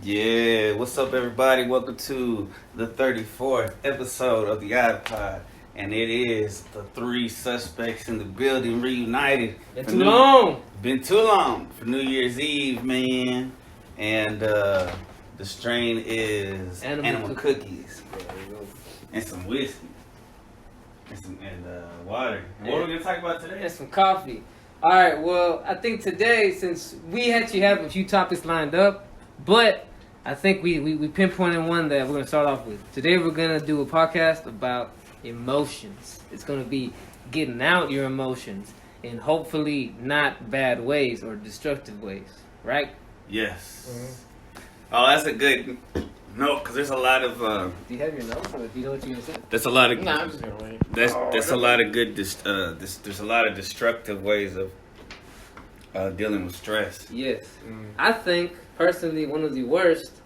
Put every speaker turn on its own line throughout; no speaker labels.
Yeah, what's up, everybody? Welcome to the 34th episode of the iPod. And it is the three suspects in the building reunited.
Been too long.
Been too long for New Year's Eve, man. And the strain is animal cookies. And some whiskey. And water. And what are we going to talk about today?
And some coffee. All right, well, I think today, since we actually have a few topics lined up, but I think we pinpointed one that we're going to start off with. Today we're going to do a podcast about emotions. It's going to be getting out your emotions in hopefully not bad ways or destructive ways, right?
Yes. Mm-hmm. Oh, that's a good note, because there's a lot of...
do you have your notes, or do you know what you're going to say?
There's a lot of...
Nah, I'm just going to wait.
There's a lot of good... there's a lot of destructive ways of dealing with stress.
Yes. I think, personally, one of the worst...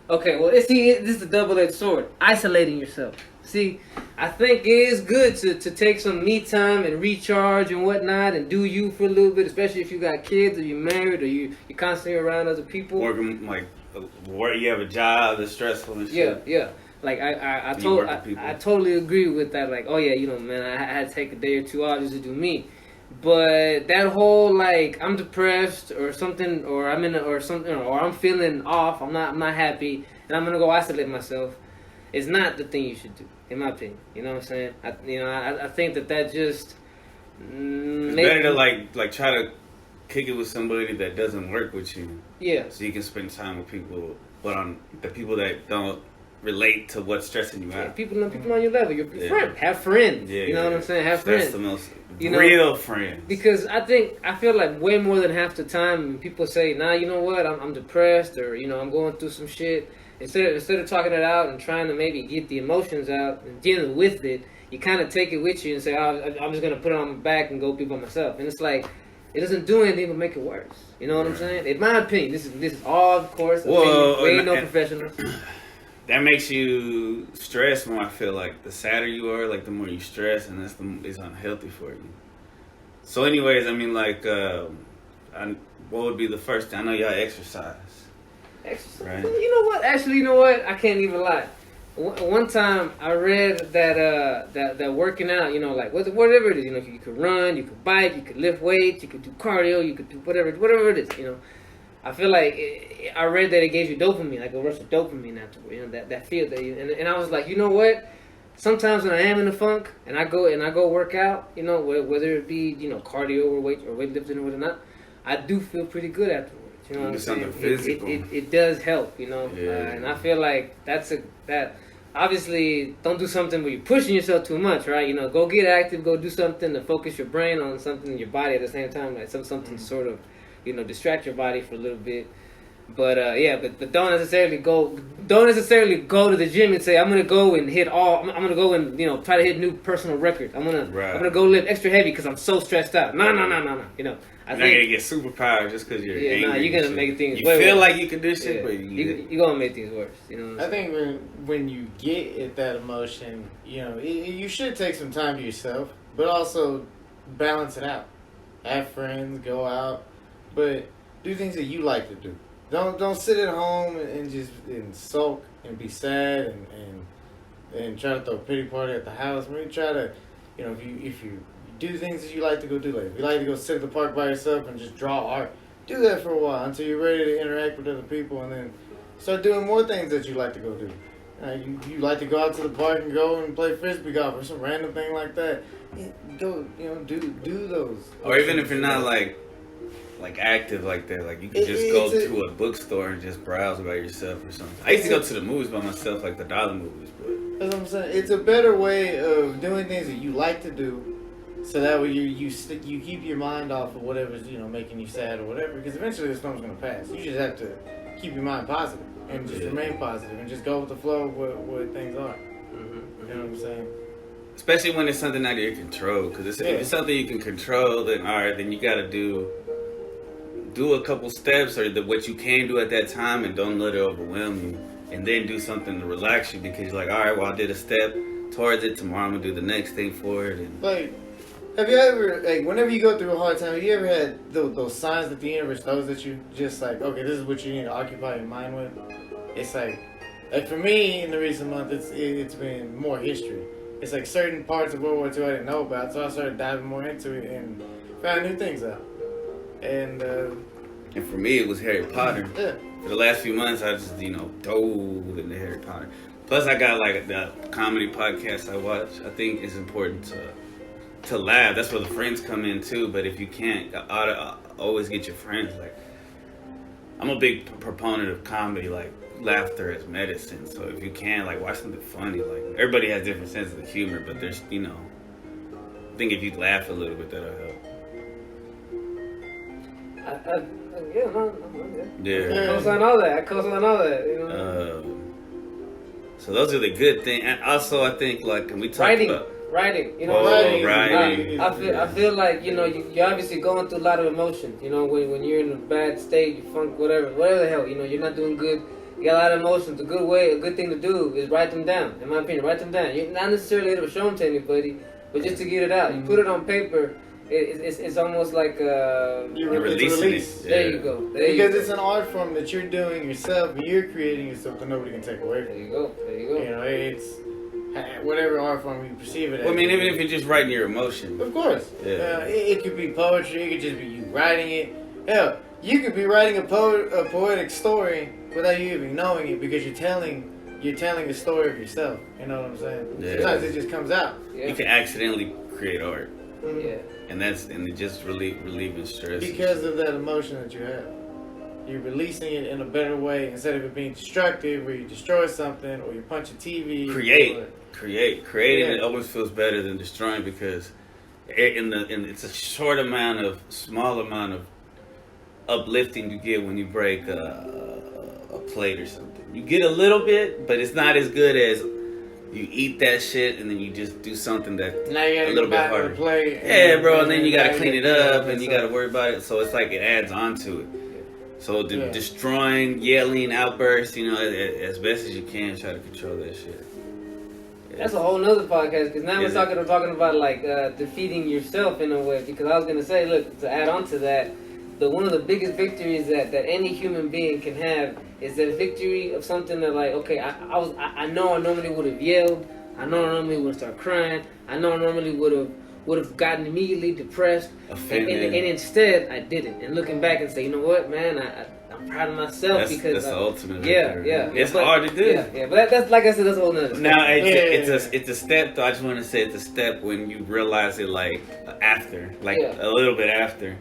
Okay, well, this is a double-edged sword. Isolating yourself. See, I think it is good to take some me time and recharge and whatnot and do you for a little bit, especially if you got kids or you're married or you're constantly around other people.
Working, like, where you have a job that's stressful and shit.
Yeah. Like, I totally agree with that. Like, oh, yeah, man, I had to take a day or two off just to do me. But that whole, like, I'm depressed or something, or I'm feeling off, I'm not happy, and I'm going to go isolate myself, is not the thing you should do, in my opinion. You know what I'm saying? I think that just...
It's better to, like try to kick it with somebody that doesn't work with you.
Yeah.
So you can spend time with people, but on the people that don't relate to what's stressing you out.
Yeah, people on your level. Your friend. Have friends. Yeah, you know what I'm saying? Have friends.
That's the most real friends.
Because I feel like way more than half the time people say, nah, you know what, I'm depressed, or I'm going through some shit. Instead of talking it out and trying to maybe get the emotions out and dealing with it, you kind of take it with you and say, oh, I'm just gonna put it on my back and go be by myself. And it's like, it doesn't do anything but make it worse. You know what I'm saying? In my opinion, this is all, of course, we ain't no professionals.
That makes you stress more. I feel like the sadder you are, like the more you stress, and it's unhealthy for you. So, anyways, I mean, like, what would be the first thing? I know y'all exercise.
Exercise.
Right?
You know what? Actually, you know what? I can't even lie. One time I read that working out, like whatever it is, you could run, you could bike, you could lift weights, you could do cardio, you could do whatever it is, I feel like I read that it gave you dopamine, like a rush of dopamine afterward, that feel that and I was like, you know what? Sometimes when I am in a funk and I go work out, whether it be cardio or weightlifting or whatnot, I do feel pretty good afterwards. You know what I'm saying?
Something physical.
It does help,
Yeah.
And I feel like that. Obviously, don't do something where you're pushing yourself too much, right? Go get active, go do something to focus your brain on something in your body at the same time, like something to sort of, distract your body for a little bit. But but don't necessarily go to the gym and say I'm gonna go and I'm gonna go and try to hit new personal records. I'm gonna go lift extra heavy because I'm so stressed out. No.
You're not gonna get superpower just because you're angry.
Nah, you're gonna make things.
You feel like you can do shit, but
you're gonna make things worse.
I think when you get at that emotion, you should take some time to yourself, but also balance it out. Have friends, go out, but do things that you like to do. Don't sit at home and just sulk and be sad and try to throw a pity party at the house. Maybe try to, if you do things that you like to go do. Like if you like to go sit at the park by yourself and just draw art, do that for a while until you're ready to interact with other people, and then start doing more things that you like to go do. You like to go out to the park and go and play frisbee golf or some random thing like that. Go, do those.
Or even if you're not like active like that, like you can just go to a bookstore and just browse by yourself or something. I used to go to the movies by myself, like the dollar movies, but
that's what I'm saying. It's a better way of doing things that you like to do, so that way you keep your mind off of whatever's making you sad or whatever. Because eventually this storm's gonna pass. You just have to keep your mind positive and just remain positive and just go with the flow of what things are. Mm-hmm. You know what I'm saying?
Especially when it's something out of your control. Because if it's something you can control, then alright, then you gotta do a couple steps or what you can do at that time, and don't let it overwhelm you, and then do something to relax you, because you're like, all right, well, I did a step towards it, tomorrow I'm gonna do the next thing for it. And
like, have you ever, like, whenever you go through a hard time, have you ever had those signs that the universe throws at you, just like, okay, this is what you need to occupy your mind with? it's like for me in the recent month, it's been more history. It's like certain parts of World War II I didn't know about, so I started diving more into it and found new things out. And
for me, it was Harry Potter.
Yeah.
For the last few months, I just, dove into Harry Potter. Plus, I got like the comedy podcast I watch. I think it's important to laugh. That's where the friends come in too. But if you can't, always get your friends. Like, I'm a big proponent of comedy, like laughter as medicine. So if you can, like, watch something funny. Like, everybody has different senses of humor, but there's, I think if you laugh a little bit, that'll help.
I co-sign all that.
So those are the good things, and also I think like we talked about
writing.
writing.
I feel like you're obviously going through a lot of emotions. When you're in a bad state, you funk, whatever the hell. You're not doing good. You got a lot of emotions. A good thing to do is write them down. In my opinion, write them down. You're not necessarily able to show them to anybody, but just to get it out. You put it on paper. It's almost like
you're releasing it.
There you go.
Because it's an art form that you're doing yourself, and you're creating yourself that nobody can take away from you.
There you go.
It's whatever art form you perceive it as.
Well, I mean, even if you're just writing your emotions.
Of course.
Yeah.
It could be poetry. It could just be you writing it. Hell, you could be writing a poetic story without you even knowing it, because you're telling a story of yourself. You know what I'm saying?
Yeah.
Sometimes it just comes out.
Yeah.
You can accidentally create art.
Yeah.
And it just relieving stress.
Because of that emotion that you have. You're releasing it in a better way instead of it being destructive, where you destroy something or you punch a TV.
Creating it always feels better than destroying, because it's a small amount of uplifting you get when you break a plate or something. You get a little bit, but it's not as good as you eat that shit and then you just do something that
now you gotta
a little
go
bit
back
harder.
To the plate
Yeah, bro, and then you gotta clean it up and you gotta worry about it. So it's like it adds on to it. So destroying, yelling, outbursts, as best as you can, try to control that shit. Yeah.
That's a whole nother podcast, because now we're talking about like defeating yourself in a way. Because I was gonna say, look, to add on to that, one of the biggest victories that any human being can have is that victory of something that, like, okay, I know I normally would have yelled, I know I normally would have started crying, I know I normally would have gotten immediately depressed, and instead I didn't. And looking back and say, you know what, man, I'm proud of myself, because
that's the ultimate.
It's
hard to do.
Yeah, but that's, like I said, that's a whole nother.
Now it's a step. Though I just want to say it's a step when you realize it, like after, a little bit after,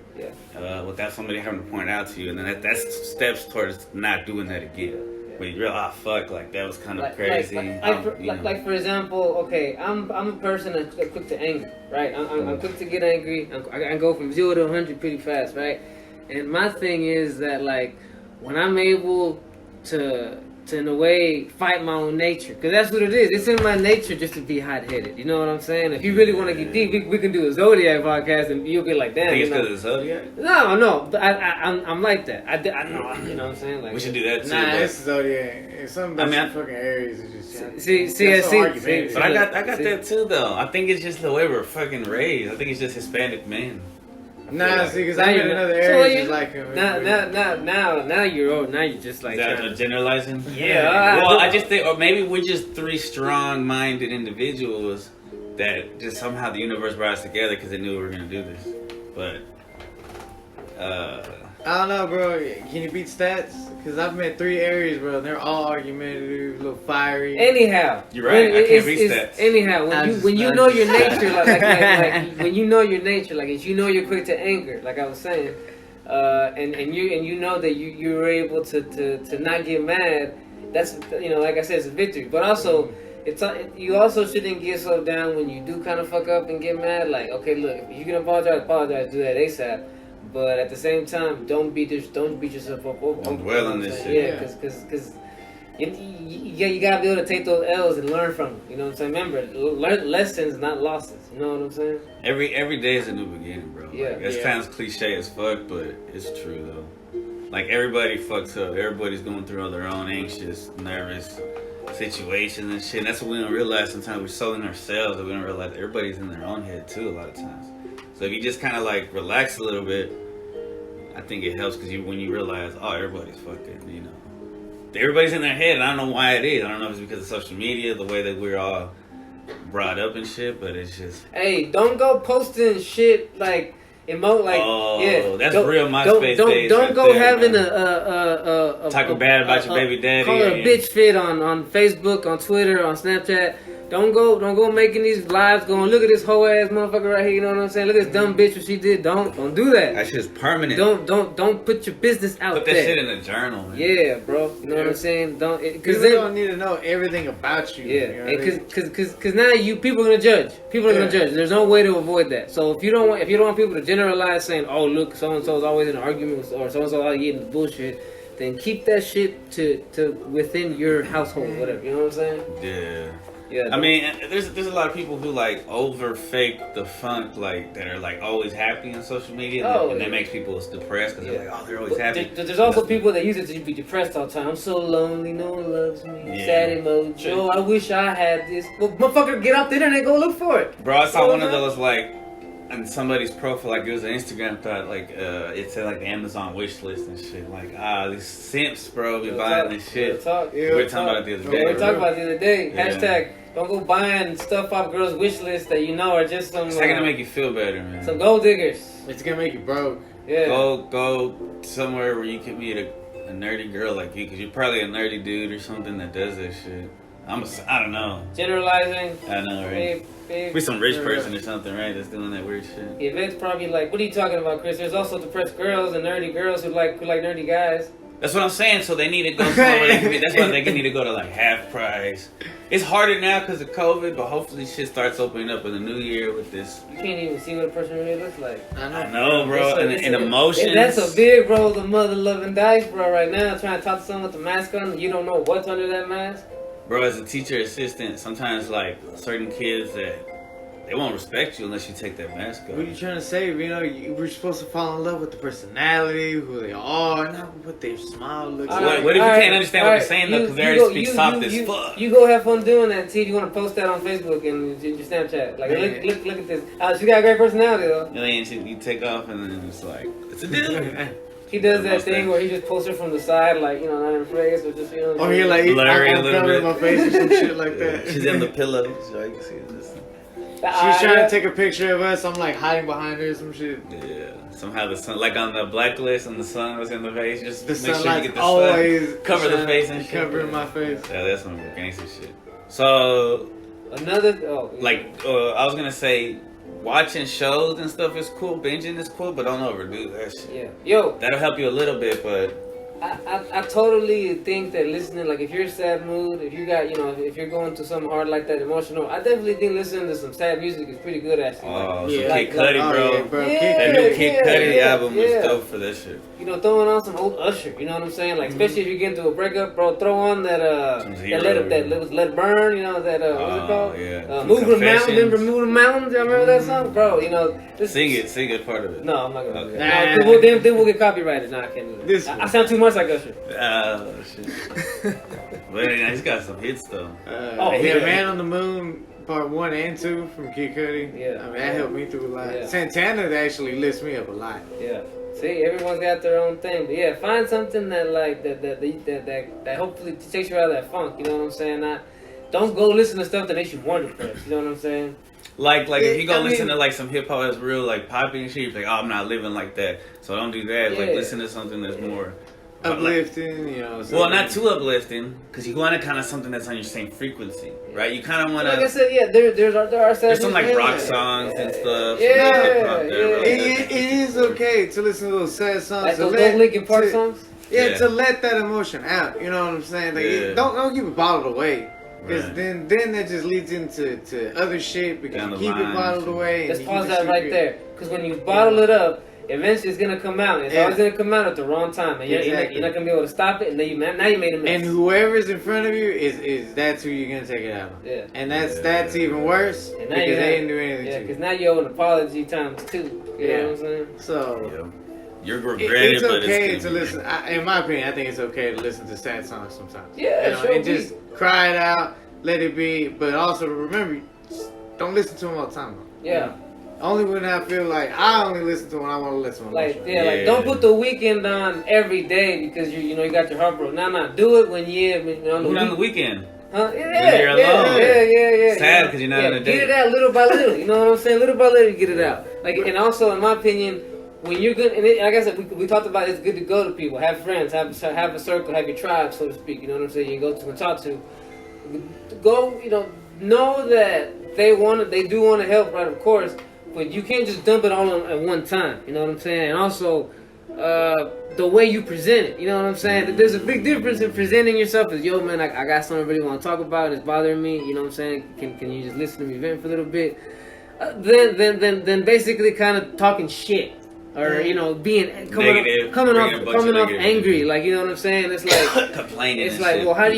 without somebody having to point out to you, and then that's steps towards not doing that again. When you realize, fuck, like that was kind of crazy.
Like for example, okay, I'm a person that's quick to anger, right? I'm quick to get angry. I can go from 0 to 100 pretty fast, right? And my thing is that, like, when I'm able to in a way fight my own nature, because that's what it is. It's in my nature just to be hot-headed. You know what I'm saying? If you really want to get deep, we can do a Zodiac podcast, and you'll be like, damn.
You think it's because of Zodiac?
No. But I'm like that. I know. You know what I'm saying? Like,
we should do that too.
Nah, it's Zodiac. It's something about fucking Aries is just.
See.
But I got that too, though. I think it's just the way we're fucking raised. I think it's just Hispanic men.
Nah, see, because I met another Aries just like him.
Now you're just like.
Is that generalizing?
Yeah.
Well, I just think, or maybe we're just three strong-minded individuals that just somehow the universe brought us together because they knew we were gonna do this. But
I don't know, bro. Can you beat stats? Because I've met 3 Aries, bro. And they're all argumentative, a little fiery.
Anyhow,
you're right. I can't beat stats.
Anyhow, when you know your nature, like when you know your nature, like if you know you're quick to anger, like I was saying, and you know that you were able to not get mad. That's like I said, it's a victory. But also, you also shouldn't get so down when you do kind of fuck up and get mad. Like, okay, look, if you can apologize, do that ASAP. But at the same time, don't beat yourself up.
Don't dwell on this shit.
Yeah, because you gotta be able to take those L's and learn from them. You know what I'm saying? Remember, learn lessons, not losses. You know what I'm saying?
Every day is a new beginning, bro.
Yeah.
Like, that sounds cliche as fuck, but it's true though. Like, everybody fucks up. Everybody's going through all their own anxious, nervous situations and shit. And that's what we don't realize. Sometimes we're so in ourselves that we don't realize everybody's in their own head too a lot of times. So if you just kind of like relax a little bit, I think it helps, because when you realize, oh, everybody's fucking, everybody's in their head, and I don't know why it is. I don't know if it's because of social media, the way that we're all brought up and shit, but it's just.
Hey, don't go posting shit like emote like.
Oh,
yeah,
that's real MySpace days.
Don't
right
go
there,
having
man.
talking
bad about your baby daddy.
Call her a bitch fit on Facebook, on Twitter, on Snapchat. Don't go making these lives going, look at this whole ass motherfucker right here, you know what I'm saying? Look at this dumb bitch what she did. Don't do that.
That shit's permanent.
Don't put your business out there.
Put that shit in a journal, man.
Yeah, bro. You know what I'm saying?
Because they don't need to know everything about you.
Yeah,
You know
because now people are gonna judge. People are gonna judge. There's no way to avoid that. So if you don't want people to generalize saying, oh look, so and so's always in an argument or so and so always getting bullshit, then keep that shit to within your household, whatever. You know what I'm saying?
Yeah.
Yeah.
I mean, there's a lot of people who like over fake the funk, like that are like always happy on social media, and that makes people depressed because they're like, oh, they're always happy.
There's also people that use it to be depressed all the time. I'm so lonely, no one loves me.
Yeah.
Sad emoji. Oh, I wish I had this. Well, motherfucker, get off the internet, go look for it.
Bro, I saw one of those like on somebody's profile, like it was an Instagram thought, like it said like the Amazon wish list and shit. Like these simps, bro, be buying this shit. We were talking about it the other day.
We were talking about it the other day.
Yeah.
Hashtag. Don't go buying stuff off girls' wish list that you know are just some.
It's not gonna make you feel better, man.
Some gold diggers.
It's gonna make you broke.
Yeah.
Go somewhere where you can meet a nerdy girl like you, because you're probably a nerdy dude or something that does that shit. I don't know.
Generalizing.
I know, right? Be some rich person or something, right? That's doing that weird shit.
Yvette's probably like, what are you talking about, Chris? There's also depressed girls and nerdy girls who like nerdy guys.
That's what I'm saying. So they need to go somewhere. That's why they need to go to like half price. It's harder now because of COVID, but hopefully shit starts opening up in the new year with this.
You can't even see what a person really looks like.
I know, bro. And emotions.
That's a big roll of mother loving dice, bro. Right now, trying to talk to someone with a mask on, you don't know what's under that mask.
Bro, as a teacher assistant, sometimes like certain kids that they won't respect you unless you take that mask off.
What are you trying to say? You know, we're supposed to fall in love with the personality, who they are, not what their smile looks like.
What if you can't understand what they're saying though? Because they already speak soft as fuck.
You go have fun doing that. See if you want to post that on Facebook and your Snapchat. Like, look at this. She got a great personality though.
And then you take off and then it's like, it's a dude.
He does that thing where he just posts her from the side, like, you know, not in the face, or just, you know.
Or he like,
blurry a little bit.
My face or some shit like that.
She's in the pillow, so I can see this.
She's trying to take a picture of us. I'm like hiding behind her or some shit.
Yeah. Somehow the sun, like on the blacklist, and the sun was in the face. Just
the
make sure you get the
always
sun. Cover the face and shit.
Covering my face.
Yeah, that's some gangster shit. So, I was gonna say, watching shows and stuff is cool. Binging is cool, but don't overdo that shit.
Yeah. Yo.
That'll help you a little bit, but.
I totally think that listening, like if you're in a sad mood, if you got, you know, if you're going through something hard like that, emotional, I definitely think listening to some sad music is pretty good actually.
Oh,
like,
yeah. Kid Cudi, bro.
Yeah, bro.
That new Kid Cudi album was dope for that shit.
You know, throwing on some old Usher, you know what I'm saying? Like, especially if you get into a breakup, bro, throw on that, Let It Burn, you know, that, what's it called?
Yeah.
Moving the Mountains, remember Moving the Mountains? Y'all remember that song? Bro, you know.
Sing it, part of it.
No, I'm not gonna do that. No, then we'll get copyrighted. No, I can't do that. I sound too much like Usher.
Oh, shit. But he's got some hits, though.
Man on the Moon, part 1 and 2 from Kid Cudi.
Yeah.
I mean, that helped me through a lot.
Yeah.
Santana actually lifts me up a lot.
Yeah. See, everyone's got their own thing. But yeah, find something that like that hopefully takes you out of that funk. You know what I'm saying? Don't go listen to stuff that makes you more depressed. You know what I'm saying?
Like if you go listen to like some hip hop that's real like poppy and shit, you're like, oh, I'm not living like that, so don't do that.
Yeah.
Like listen to something that's more
uplifting, you know.
Well, not too uplifting, because you want to kind of something that's on your same frequency, right? You kind of want to.
Like I said, yeah, there are
there's some like rock songs and stuff.
It is okay to listen to those sad songs.
Like those Linkin Park songs.
Yeah, to let that emotion out. You know what I'm saying? Like, don't keep it bottled away. Because then that just leads into other shit because you keep it bottled away.
Let's pause that right there. Because when you bottle it up, eventually it's gonna come out. It's always gonna come out at the wrong time, and you're not gonna be able to stop it. And then now you made a mess.
And whoever's in front of you is that's who you're gonna take it out on.
Yeah.
And that's even worse because they didn't do anything.
Yeah, because now you owe an apology times 2. You know what I'm saying?
So.
You're regretting
it's okay to listen. In my opinion, I think it's okay to listen to sad songs sometimes.
Yeah,
and just cry it out, let it be. But also remember, don't listen to them all the time.
Yeah.
Only when I feel like I only listen to when I want to listen.
Like like don't put the weekend on every day because you got your heart broke. Nah, do it when
on the weekend.
Yeah,
when you're alone.
Yeah.
Sad because you're not on a date.
Get it out little by little. You know what I'm saying? Little by little, you get it out. Like, and also, in my opinion, when you're good, and like I said, we talked about it's good to go to people, have friends, have a circle, have your tribe, so to speak. You know what I'm saying? You go to and talk to. Go, know that they do want to help, right? Of course, but you can't just dump it all at one time. You know what I'm saying? And also, the way you present it. You know what I'm saying? There's a big difference in presenting yourself as, yo, man, I got something I really want to talk about. It's bothering me. You know what I'm saying? Can you just listen to me vent for a little bit? Then basically kind of talking shit. Or being coming off angry, like, you know what I'm saying? It's like
complaining.
It's like, well, how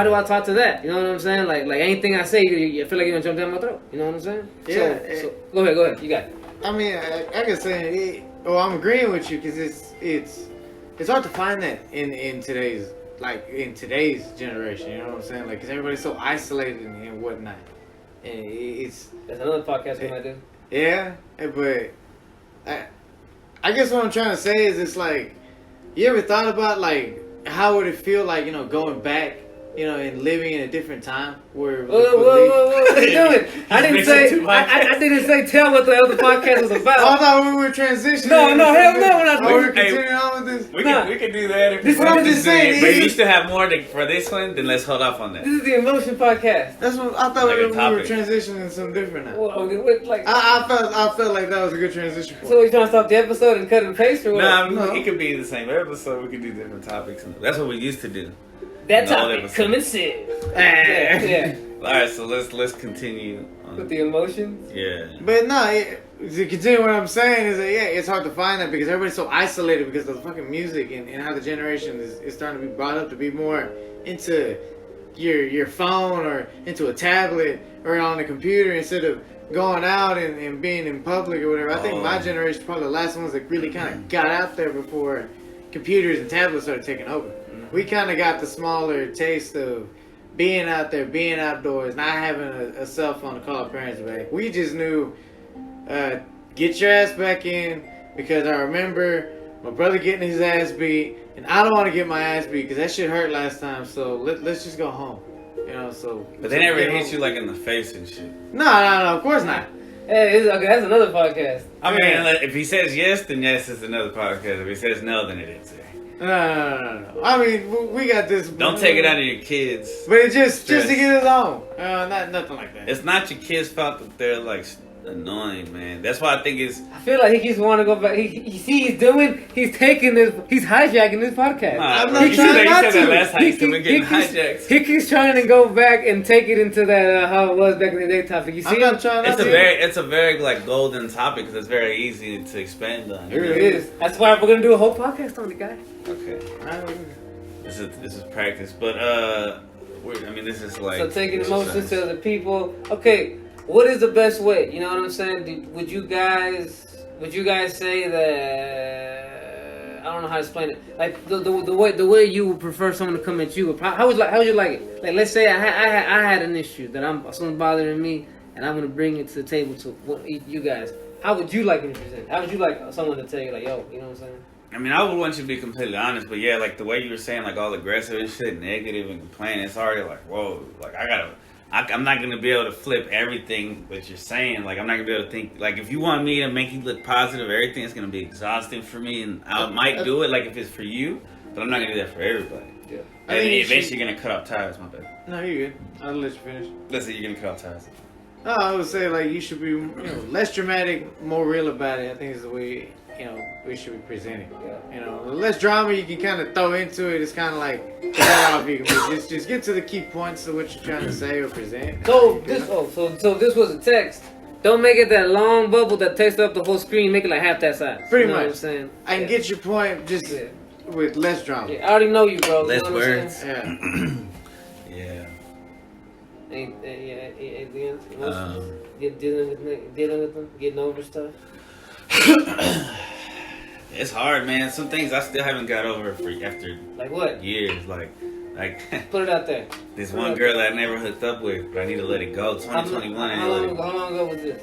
do I talk to that? You know what I'm saying? Like anything I say, you feel like you're gonna jump down my throat. You know what I'm saying?
Yeah.
So go ahead, you got it.
I mean, I can say, I'm agreeing with you because it's hard to find that in today's generation. You know what I'm saying? Like, because everybody's so isolated and whatnot, and
that's another podcast we might do.
Yeah, but I guess what I'm trying to say is it's like, you ever thought about like how would it feel like, going back, and living in a different time where
whoa, what are you doing? I didn't say tell what the other podcast was about.
I thought we were transitioning.
No, hell no, we're not.
We're continuing on with this.
We can do that.
This is what I'm just saying.
But if you still have more for this one, then let's hold off on that.
This is the emotion podcast.
That's what I thought we were transitioning to something different now.
Well,
I felt like that was a good transition point.
So you trying to stop the episode and cut and paste or what?
No, it could be the same episode. We could do different topics. That's what we used to do.
That topic, come and sit. Yeah.
All right, so let's continue
with the emotions.
Yeah.
But no, to continue what I'm saying is that it's hard to find that because everybody's so isolated because of the fucking music and how the generation is starting to be brought up to be more into your phone or into a tablet or on a computer instead of going out and being in public or whatever. I think my generation is probably the last ones that really kind of got out there before computers and tablets started taking over. We kind of got the smaller taste of being out there, being outdoors, not having a cell phone to call parents back. We just knew, get your ass back in, because I remember my brother getting his ass beat, and I don't want to get my ass beat because that shit hurt last time. So let's just go home,
But they never hit you like in the face and shit.
No, of course not.
Hey, that's another podcast.
I mean, if he says yes, then yes, it's another podcast. If he says no, then it is.
No. I mean, we got this.
Don't take it out of your kids.
But it's just to get us home. Nothing like that.
It's not your kids' fault that they're like annoying, man. That's why I think it's.
I feel like he keeps wanting to go back. He's taking this. He's hijacking this podcast.
I'm not trying not to.
Last time we're getting hijacked.
He keeps trying to go back and take it into that how it was back in the day topic. You see,
I'm not trying not to.
It's a very like golden topic because it's very easy to expand on.
It really is. That's why we're gonna do a whole podcast on it, guys.
Okay. This is practice, but this is like.
So taking emotions to other people. Okay, what is the best way? You know what I'm saying? Would you guys say that? I don't know how to explain it. Like the way you would prefer someone to come at you. How would you like it? Like, let's say I had an issue that something bothering me, and I'm gonna bring it to the table to you guys. How would you like me to present? How would you like someone to tell you like, yo, you know what I'm saying?
I mean, I would want you to be completely honest, but yeah, like the way you were saying, like all aggressive and shit, negative and complaining, it's already like, whoa, like I'm not gonna be able to flip everything that you're saying. Like I'm not gonna be able to think. Like if you want me to make you look positive, everything is gonna be exhausting for me, and I might do it like if it's for you, but I'm not gonna do that for everybody.
Yeah.
And then eventually you're gonna cut off ties. My bad.
No, you're good. I'll let you finish.
Let's say you're gonna cut off ties.
No, I would say like you should be less dramatic, more real about it. I think is the way we should be presenting. Yeah. Less drama you can kind of throw into it. It's kind of like just get to the key points of what you're trying to say or present.
So this was a text. Don't make it that long bubble that takes up the whole screen. Make it like half that size.
Pretty much.
What I'm saying?
I can get your point just with less drama.
Yeah, I already know you, bro.
Less
you know
words.
Yeah.
Yeah.
Anything else? Dealing with them, getting over stuff.
It's hard, man. Some things I still haven't got over after
like what
years. Like
put it out there.
This one girl that I never hooked up with, but I need to let it go. 2021.
How long ago was this?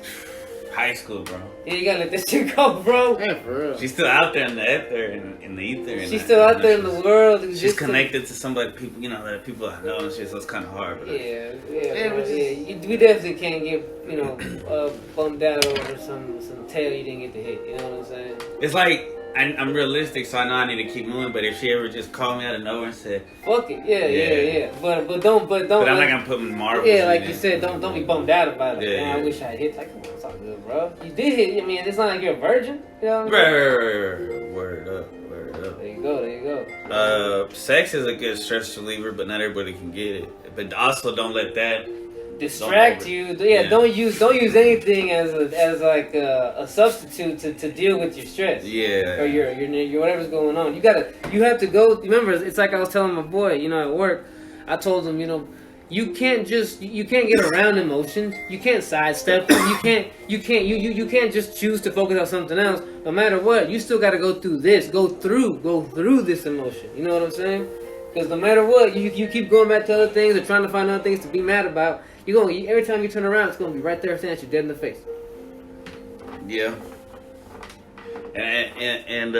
High school, bro.
Yeah, you gotta let this shit go, bro.
Yeah, for real.
She's still out there in the ether, in the ether.
She's still out there in the world.
She's connected to somebody, people, you know, that people I know and shit, so it's kind of hard. But
we definitely can't get, bummed out over some tail you didn't get to hit. You know what I'm saying?
It's like, I'm realistic, so I know I need to keep moving. But if she ever just called me out of nowhere and said,
"Fuck it," yeah. But don't. But
I'm not gonna put marbles.
Yeah, like you said, don't be bummed out about it.
Yeah.
Man, I wish I had hit. Like, come on, it's all good, bro. You did hit. I mean, it's not like you're a virgin. You know what I mean?
Word up.
There you go.
Sex is a good stress reliever, but not everybody can get it. But also, don't let that
distract you. Yeah, don't use anything as a substitute to deal with your stress.
Yeah.
Or your whatever's going on. You have to go. Remember, it's like I was telling my boy, you know, at work. I told him, you know, you can't get around emotions. You can't sidestep them. You can't just choose to focus on something else. No matter what, you still got to go through this. Go through this emotion. You know what I'm saying? Because no matter what, you keep going back to other things or trying to find other things to be mad about. Every time you turn around, it's gonna be right there staring at you dead in the face.
Yeah. And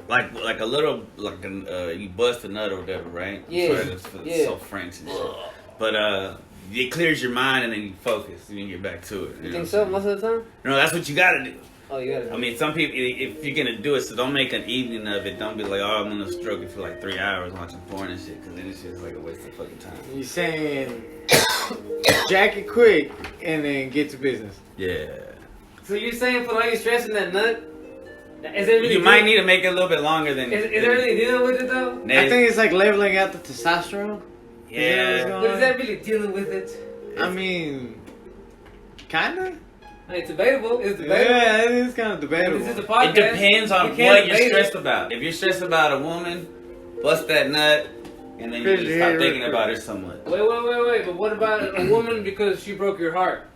like a little you bust a nut or whatever, right?
Yeah.
It's so French and shit. But it clears your mind and then you focus and you get back to it.
You think so most of the time?
No, that's what you gotta do.
Oh, you gotta do.
I mean, some people, if you're gonna do it, so don't make an evening of it. Don't be like, oh, I'm gonna stroke it for like 3 hours watching porn and shit, because then it's just like a waste of fucking time.
You saying jack it quick and then get to business.
Yeah.
So you're saying for all you stressing that nut? Is it really
you might need to make it a little bit longer than.
Is it really dealing with it though?
I think it's like leveling out the testosterone.
Yeah.
But is that really dealing with it?
I mean, kinda.
It's debatable. It's debatable.
Yeah, it is kind of debatable.
This is a podcast.
It depends on what you're stressed about. If you're stressed about a woman, bust that nut, and then you just stop thinking about her so much.
Wait. But what about a woman because she broke your heart?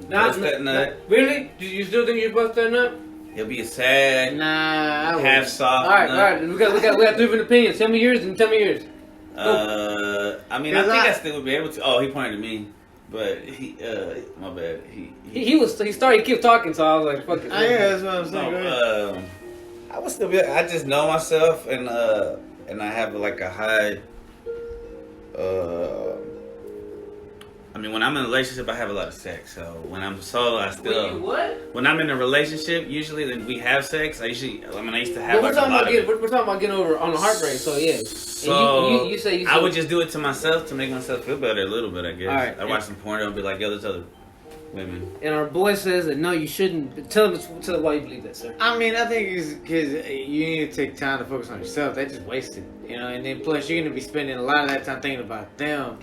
Bust that nut.
Really? Do you still think you bust that nut?
He'll be a sad, half soft.
All right. We got different opinions. Tell me yours and tell me yours.
I mean, I think I still would be able to. Oh, he pointed at me, but my bad.
He started to keep talking, so I was like, fuck it.
Yeah, that's what I'm saying.
I would still be. I just know myself, and I have like a high. I mean, when I'm in a relationship, I have a lot of sex. So when I'm solo, I still.
Wait, what?
When I'm in a relationship, usually when we have sex, I used to have.
We're talking about getting over on a heartbreak. So yeah.
So
you say
I would just do it to myself to make myself feel better a little bit, I guess.
All right.
I watch some porn and be like, yo, there's other women.
And our boy says that no, you shouldn't. Tell him why you believe that, sir.
I mean, I think it's because you need to take time to focus on yourself. That's just wasted, you know. And then plus, you're gonna be spending a lot of that time thinking about them,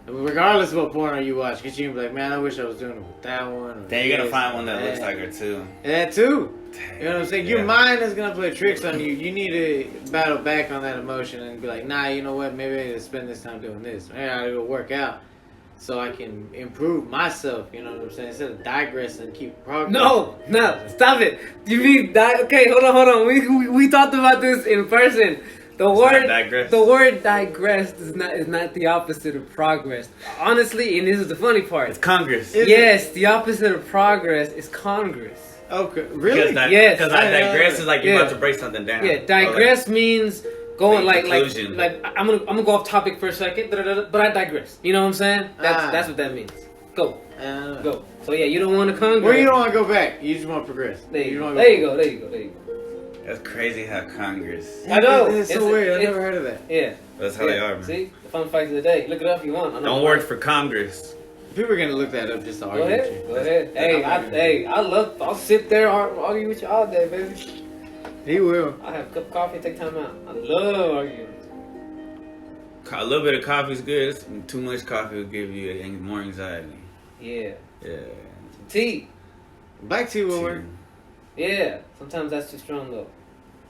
regardless of what porn you watch. Because you're gonna be like, man, I wish I was doing it with that one. Or
then you're gonna find one that looks like her too.
That too. You know what I'm saying? Your mind is gonna play tricks on you. You need to battle back on that emotion and be like, nah, you know what? Maybe I need to spend this time doing this. Maybe I gotta go work out so I can improve myself. You know what I'm saying? Instead of digressing, keep progress.
No, stop it. You mean okay? Hold on. We talked about this in person. The word digress is not the opposite of progress. Honestly, and this is the funny part.
It's Congress.
Yes, the opposite of progress is Congress.
Okay, really?
Yes.
Because I digress is like you're about to break something down.
Yeah, digress means going like I'm gonna go off topic for a second, but I digress. You know what I'm saying? That's what that means. Go. So yeah, you don't want to Congress.
Well, you don't want to go back. You just want to progress.
There you go.
That's crazy how Congress.
I know.
It's so weird. I never heard of that.
Yeah.
That's how they are, man.
See? The fun facts of the day. Look it up if you want.
Don't work for Congress.
People are going to look that up just to argue with you.
Go ahead. I'll sit there and argue with you all day, baby.
He will.
I'll have a cup of coffee and take time out. I love arguing.
A little bit of coffee is good. Too much coffee will give you more anxiety.
Yeah.
Yeah.
Tea.
Black tea will work.
Yeah. Sometimes that's too strong, though.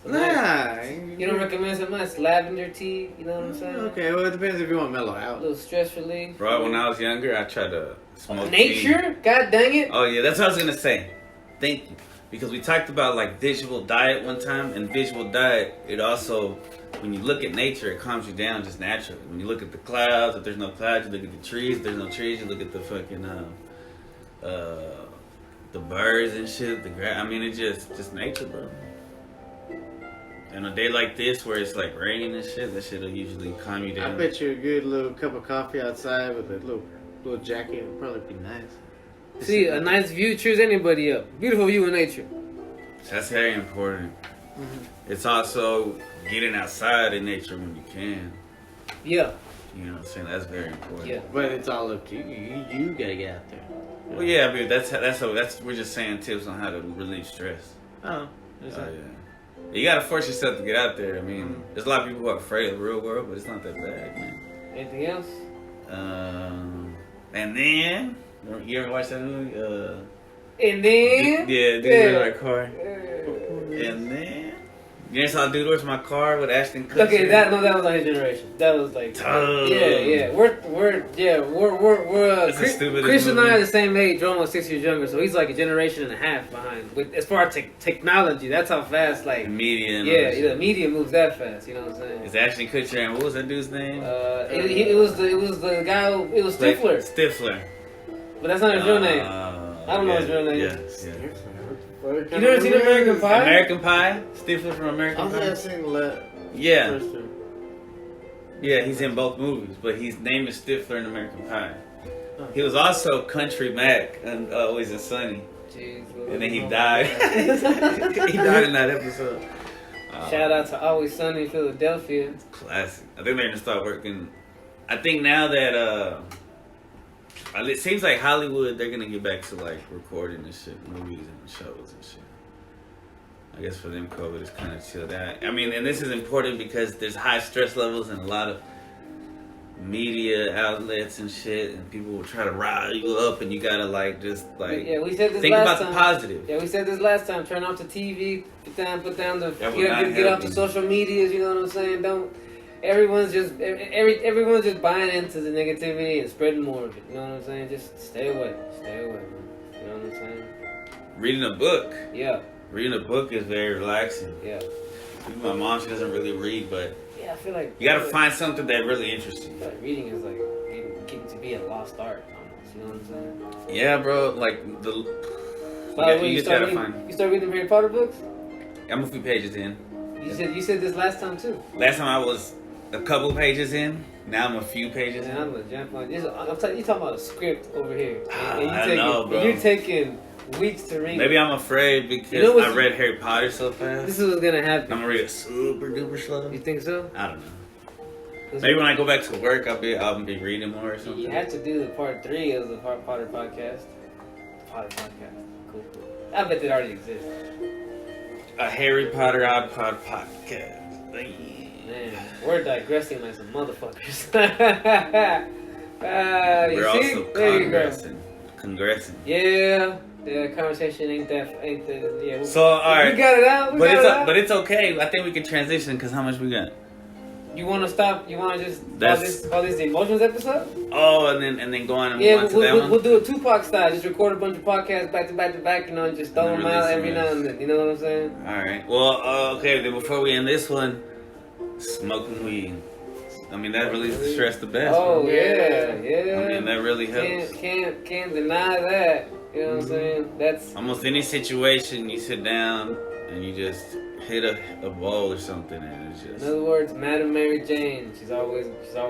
Nah.
You don't recommend something nice? Lavender tea? You know what I'm saying?
Okay, well, it depends if you want to mellow out.
A little stress relief.
Bro, when I was younger, I tried to smoke
Nature?
tea.
God dang it.
Oh, yeah, that's what I was going to say. Thank you. Because we talked about, like, visual diet one time. And visual diet, it also, when you look at nature, it calms you down just naturally. When you look at the clouds, if there's no clouds, you look at the trees. If there's no trees, you look at the fucking, the the birds and shit, the grass. I mean, it's just nature, bro. And a day like this where it's like raining and shit, that shit'll usually calm you down.
I bet you a good little cup of coffee outside with a little jacket would probably be nice.
See, a nice view cheers anybody up. Beautiful view in nature.
That's very important.
Mm-hmm.
It's also getting outside in nature when you can.
Yeah.
You know what I'm saying? That's very important.
Yeah.
But it's all up to you. You gotta get out there.
Well, yeah, but that's we're just saying tips on how to relieve stress.
Oh,
Yeah. You gotta force yourself to get out there. I mean, there's a lot of people who are afraid of the real world, but it's not that bad, man.
Anything else?
And then you ever watch that movie?
And then?
Yeah, Dude Where's My Car? And then you ever saw Dude Where's My Car with Ashton Kutcher?
Okay, that was on his generation. That was like, yeah. We're
That's the stupidest
Chris and I
movie.
are the same age. We're almost 6 years younger, so he's like a generation and a half behind. With as far as technology, that's how fast
The media. And all
yeah,
that
the
shit.
media moves that fast. You know what I'm saying?
It's Ashton Kutcher and what was that dude's name?
It was the guy. It was Stifler,
Stifler.
but that's not his real name. I don't know his real name.
Yeah.
You never seen American Pie?
American Pie? Stifler from American Pie?
I've seen the
Yeah.
first two.
Yeah, he's in both movies, but his name is Stifler in American Pie. He was also Country Mac and Always and Sunny.
Jeez,
And then he died. He died in that episode.
Shout out to Always Sunny in Philadelphia.
Classic. I think they're gonna start working. I think now that it seems like Hollywood, they're gonna get back to like recording and shit, movies and shows and shit. I guess for them, COVID is kind of chilled out. I mean, and this is important because there's high stress levels and a lot of media outlets and shit, and people will try to rile you up, and you gotta like just like
We said this
think
last
about
time.
the positive.
Yeah, we said this last time. Turn off the TV. Put down the.
That will
You
not
gotta get off
help
the
you.
social medias. You know what I'm saying? Don't. Everyone's just buying into the negativity and spreading more of it. You know what I'm saying? Just stay away. Stay away, man. You know what I'm saying?
Reading a book.
Yeah.
Reading a book is very relaxing.
Yeah.
Even my mom, she doesn't really read, but
Yeah, I feel like
you gotta find something that really interests
I
you.
feel like reading is like getting to be a lost art almost. You know what I'm saying?
Yeah, bro. Like
By the way,
you
you
just
start
gotta
reading.
find.
You start reading Harry Potter books.
I'm a few pages in.
You said this last time too.
Last time I was a couple pages in. Now I'm a few pages
Man,
in.
I'm gonna jump on. You talking about a script over here, and
I know, bro.
you're taking weeks to read.
Maybe I'm afraid because
You know what's-
I read Harry Potter so fast.
This is what's gonna happen.
I'm gonna read it super duper slow.
You think so?
I don't know. Maybe when I go back to work, I'll be reading more or something.
You have to do the part 3 of the Potter podcast. Potter podcast. Cool. I bet that already exists.
A Harry Potter iPod podcast.
Man, we're digressing like some motherfuckers.
We're
you see?
also
There you go.
congressing.
Yeah, the conversation ain't that. Yeah.
So all right,
We got it out.
but it's okay. I think we can transition because how much we got?
You want to stop? You want to just
That's-
call this the emotions episode?
Oh, and then go on and move
Yeah,
on to that one.
we'll do a Tupac style. Just record a bunch of podcasts back to back to back, you know, and just throw
And
them
then
out
release
every
them.
now and then. You know what I'm saying?
All right. Well, okay. Then before we end this one, smoking weed. I mean, that relieves the stress the best.
Oh
bro.
yeah.
I mean, that really helps.
Can't deny that. You know what I'm saying? That's
Almost any situation, you sit down and you just hit a bowl or something, and it's
in
just.
other words, Madam Mary Jane. She's always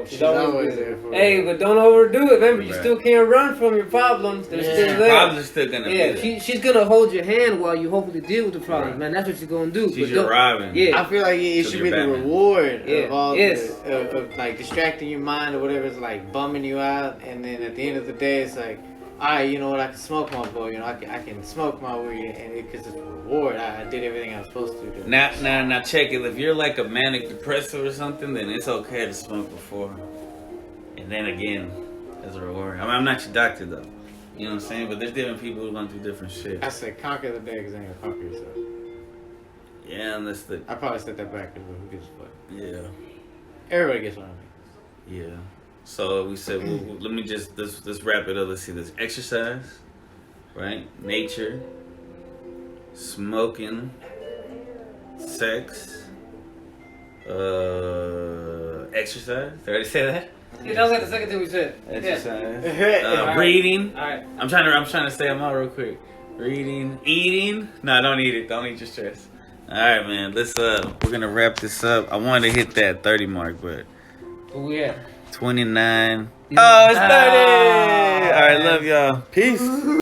She's always
good.
there for
Hey,
you.
but don't overdo it. Remember, you
Right.
still can't run from your problems. They're
Yeah.
still there.
Problems are still gonna
Yeah,
be there.
she's gonna hold your hand while you hopefully deal with the problems,
Right.
man. That's what she's gonna do.
She's
But
your
don't-
Robin.
Yeah.
I feel like it
So
should
you're
be the
Batman.
reward
Yeah.
of all
Yes.
of like distracting your mind or whatever is like bumming you out, and then at the end of the day, it's like, all right, you know what? I can smoke my boy. You know, I can smoke my weed, and because it's a reward, I did everything I was supposed to do.
Now, check it. If you're like a manic depressive or something, then it's okay to smoke before, and then again, as a reward. I mean, I'm not your doctor though. You know what I'm saying? But there's different people who run through different shit.
I said conquer the day because I ain't gonna conquer yourself.
Yeah, and that's the
I probably said that backwards, but who gives a fuck?
yeah.
Everybody gets what I mean.
Yeah. So we said, well, let me just let's wrap it up. Let's see. There's exercise, right? Nature, smoking, sex, exercise. Did I already say that?
Yeah, that was like the second thing we said.
Exercise,
Alright.
reading.
All right.
I'm trying to say them out real quick. reading, eating. No, don't eat it. Don't eat your stress. All right, man. Let's we're gonna wrap this up. I wanted to hit that 30 mark, but
Where we at?
29. Oh, it's 30. All right, love y'all. Peace.